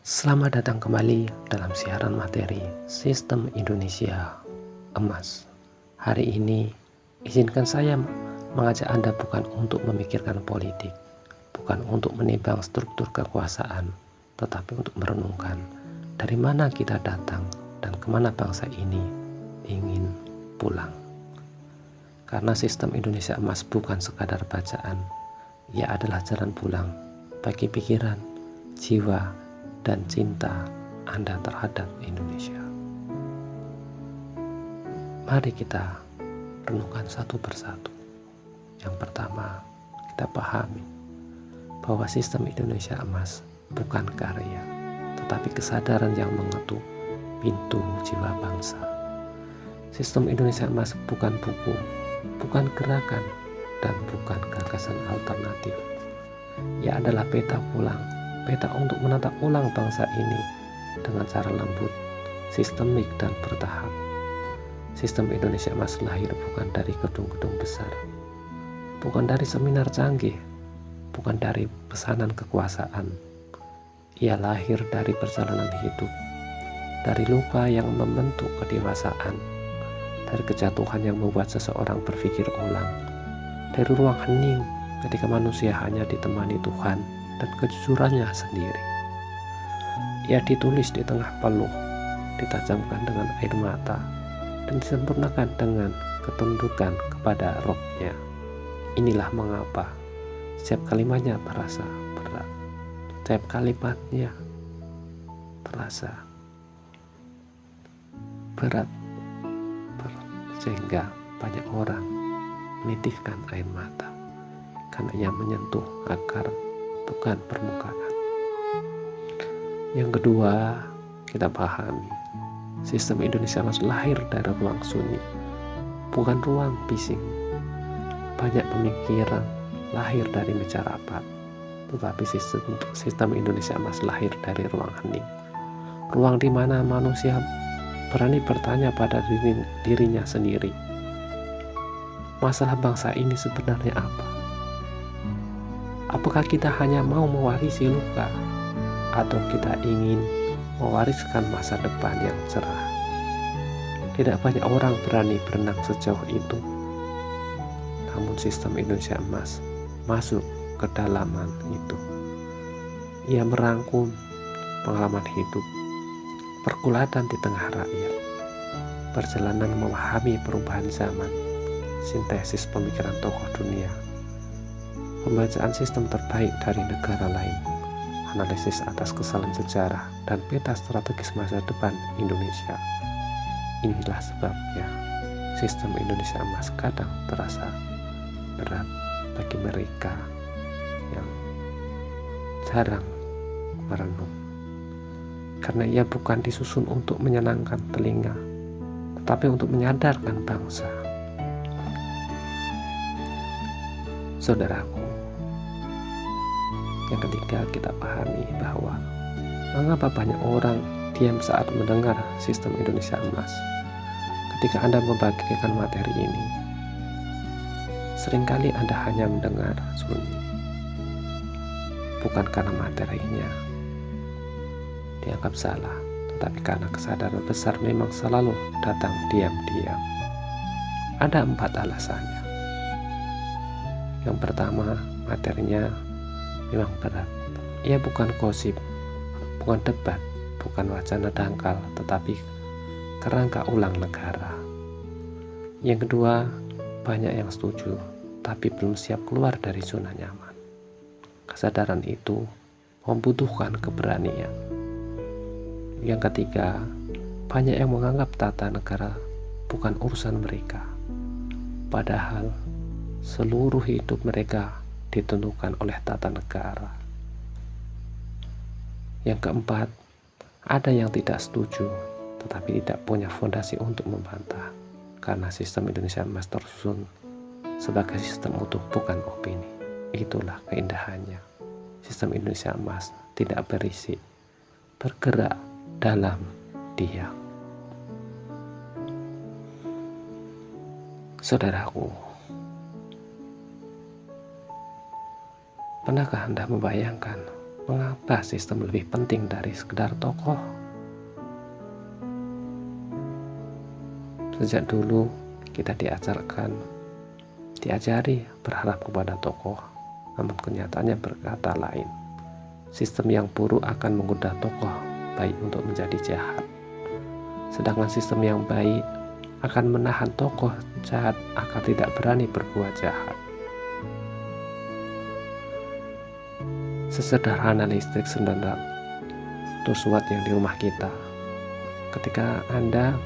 Selamat datang kembali dalam siaran materi Sistem Indonesia Emas. Hari ini, izinkan saya mengajak Anda bukan untuk memikirkan politik, bukan untuk menimbang struktur kekuasaan, tetapi untuk merenungkan dari mana kita datang dan kemana bangsa ini ingin pulang. Karena sistem Indonesia Emas bukan sekadar bacaan, ia adalah jalan pulang bagi pikiran, jiwa, dan cinta Anda terhadap Indonesia. Mari kita renungkan satu persatu. Yang pertama, kita pahami bahwa sistem Indonesia Emas bukan karya, tetapi kesadaran yang mengetuk pintu jiwa bangsa. Sistem Indonesia Emas bukan buku, bukan gerakan, dan bukan gagasan alternatif. Ia adalah peta pulang, peta untuk menata ulang bangsa ini dengan cara lembut, sistemik, dan bertahap. Sistem Indonesia Emas lahir bukan dari gedung-gedung besar, bukan dari seminar canggih, bukan dari pesanan kekuasaan. Ia lahir dari perjalanan hidup, dari luka yang membentuk kedewasaan, dari kejatuhan yang membuat seseorang berpikir ulang, dari ruang hening ketika manusia hanya ditemani Tuhan dan kejujurannya sendiri. Ia ditulis di tengah peluh, ditajamkan dengan air mata, dan disempurnakan dengan ketundukan kepada Rob-Nya. Inilah mengapa setiap kalimatnya terasa berat, setiap kalimatnya terasa berat, sehingga banyak orang menitikkan air mata karena ia menyentuh akar, bukan permukaan. Yang kedua, kita pahami sistem Indonesia Emas lahir dari ruang sunyi, bukan ruang bising. Banyak pemikiran lahir dari meja rapat, tetapi sistem Indonesia Emas lahir dari ruang hening, ruang di mana manusia berani bertanya pada dirinya sendiri, masalah bangsa ini sebenarnya apa? Apakah kita hanya mau mewarisi luka, atau kita ingin mewariskan masa depan yang cerah? Tidak banyak orang berani berenang sejauh itu. Namun sistem Indonesia Emas masuk ke dalaman itu. Ia merangkum pengalaman hidup, pergulatan di tengah rakyat, perjalanan memahami perubahan zaman, sintesis pemikiran tokoh dunia, pembacaan sistem terbaik dari negara lain, analisis atas kesalahan sejarah, dan peta strategis masa depan Indonesia. Inilah sebabnya sistem Indonesia Emas kadang terasa berat bagi mereka yang jarang merenung, karena ia bukan disusun untuk menyenangkan telinga, tetapi untuk menyadarkan bangsa. Saudaraku, yang ketiga, kita pahami bahwa mengapa banyak orang diam saat mendengar sistem Indonesia Emas. Ketika Anda membagikan materi ini, seringkali Anda hanya mendengar sunyi, bukan karena materinya dianggap salah, tetapi karena kesadaran besar memang selalu datang diam-diam. Ada 4 alasannya. Yang pertama, materinya memang berat. Ia bukan gosip, bukan debat, bukan wacana dangkal, tetapi kerangka ulang negara. Yang kedua, banyak yang setuju, tapi belum siap keluar dari zona nyaman. Kesadaran itu membutuhkan keberanian. Yang ketiga, banyak yang menganggap tata negara bukan urusan mereka, padahal seluruh hidup mereka ditentukan oleh tata negara. Yang keempat, ada yang tidak setuju, tetapi tidak punya fondasi untuk membantah, karena sistem Indonesia Emas tersusun sebagai sistem utuh, bukan opini. Itulah keindahannya. Sistem Indonesia Emas tidak berisik, bergerak dalam diam. Saudaraku, pernahkah Anda membayangkan Mengapa sistem lebih penting dari sekedar tokoh? Sejak dulu kita diajari berharap kepada tokoh, namun kenyataannya berkata lain. Sistem yang buruk akan menggoda tokoh baik untuk menjadi jahat, sedangkan sistem yang baik akan menahan tokoh jahat agar tidak berani berbuat jahat. Sesederhana listrik 900 watt yang di rumah kita, ketika Anda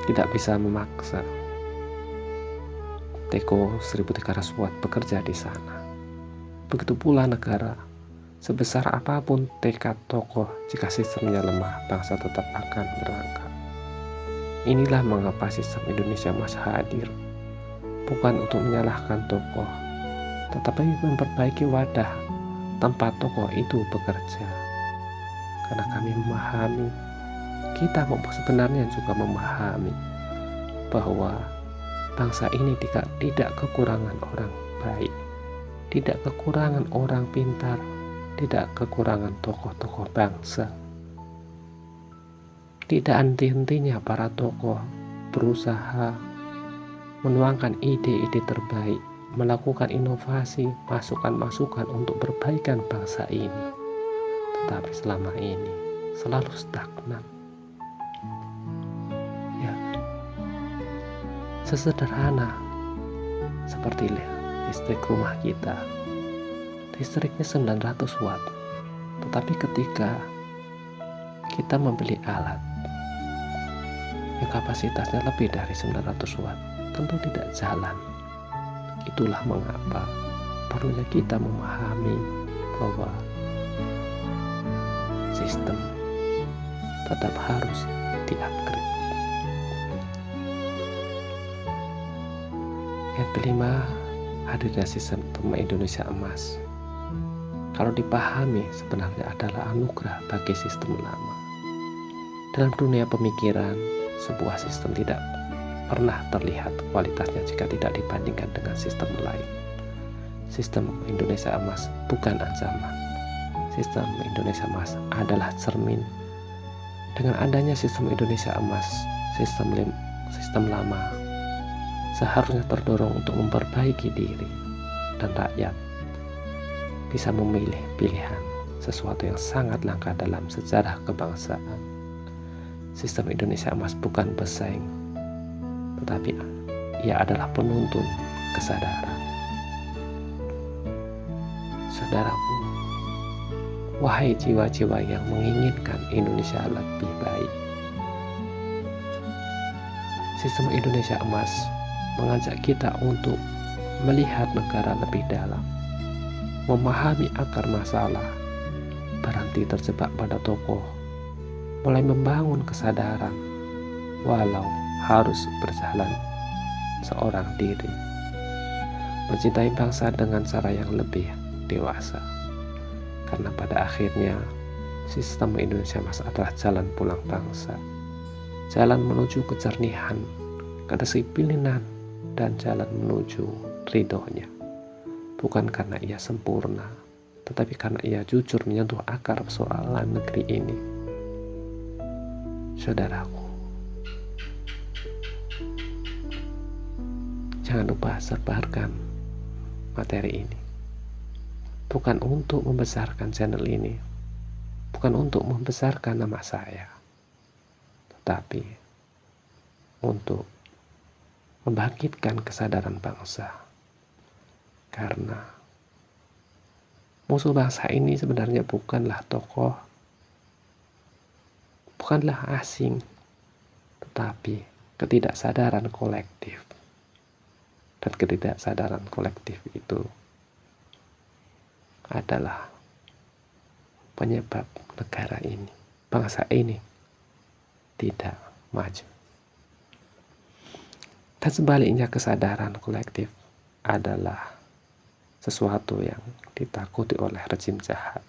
tidak bisa memaksa Teko 1300 watt bekerja di sana, begitu pula negara. Sebesar apapun tekad tokoh, jika sistemnya lemah, bangsa tetap akan merangkak. Inilah mengapa sistem Indonesia Emas hadir, bukan untuk menyalahkan tokoh, tetapi memperbaiki wadah tempat tokoh itu bekerja. Karena kami memahami, kita sebenarnya juga memahami bahwa bangsa ini tidak kekurangan orang baik, tidak kekurangan orang pintar, tidak kekurangan tokoh-tokoh bangsa. Tidak henti-hentinya para tokoh berusaha menuangkan ide-ide terbaik, melakukan inovasi, masukan-masukan untuk perbaikan bangsa ini. Tetapi selama ini selalu stagnan. Ya, sesederhana seperti listrik rumah kita. Listriknya 900 watt, tetapi ketika kita membeli alat yang kapasitasnya lebih dari 900 watt, tentu tidak jalan. Itulah mengapa perlunya kita memahami bahwa sistem tetap harus di-upgrade. Yang kelima, hadirnya sistem Indonesia Emas, kalau dipahami sebenarnya adalah anugerah bagi sistem lama. Dalam dunia pemikiran, sebuah sistem tidak pernah terlihat kualitasnya jika tidak dibandingkan dengan sistem lain. Sistem Indonesia Emas bukan ancaman. Sistem Indonesia Emas adalah cermin. Dengan adanya sistem Indonesia Emas, sistem lama seharusnya terdorong untuk memperbaiki diri dan rakyat bisa memilih pilihan, sesuatu yang sangat langka dalam sejarah kebangsaan. Sistem Indonesia Emas bukan pesaing, tetapi ia adalah penuntun kesadaran. Saudaraku, wahai jiwa-jiwa yang menginginkan Indonesia lebih baik, sistem Indonesia Emas mengajak kita untuk melihat negara lebih dalam, memahami akar masalah, berhenti terjebak pada tokoh, mulai membangun kesadaran, walau harus berjalan seorang diri, mencintai bangsa dengan cara yang lebih dewasa. Karena pada akhirnya sistem Indonesia Emas adalah jalan pulang bangsa, jalan menuju kejernihan, kedisiplinan, dan jalan menuju ridhonya. Bukan karena ia sempurna, tetapi karena ia jujur menyentuh akar persoalan negeri ini. Saudaraku, jangan lupa sebarkan materi ini. Bukan untuk membesarkan channel ini, bukan untuk membesarkan nama saya, tetapi untuk membangkitkan kesadaran bangsa. Karena musuh bangsa ini sebenarnya bukanlah tokoh, bukanlah asing, tetapi ketidaksadaran kolektif. Dan ketidaksadaran kolektif itu adalah penyebab negara ini, bangsa ini tidak maju. Dan sebaliknya, kesadaran kolektif adalah sesuatu yang ditakuti oleh rejim jahat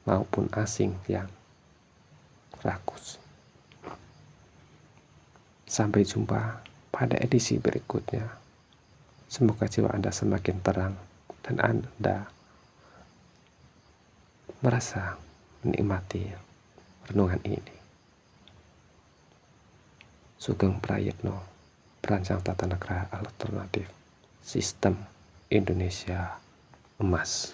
maupun asing yang rakus. Sampai jumpa pada edisi berikutnya. Semoga jiwa Anda semakin terang dan Anda merasa menikmati renungan ini. Sugeng Prayitno, perancang tata negara alternatif, Sistem Indonesia Emas.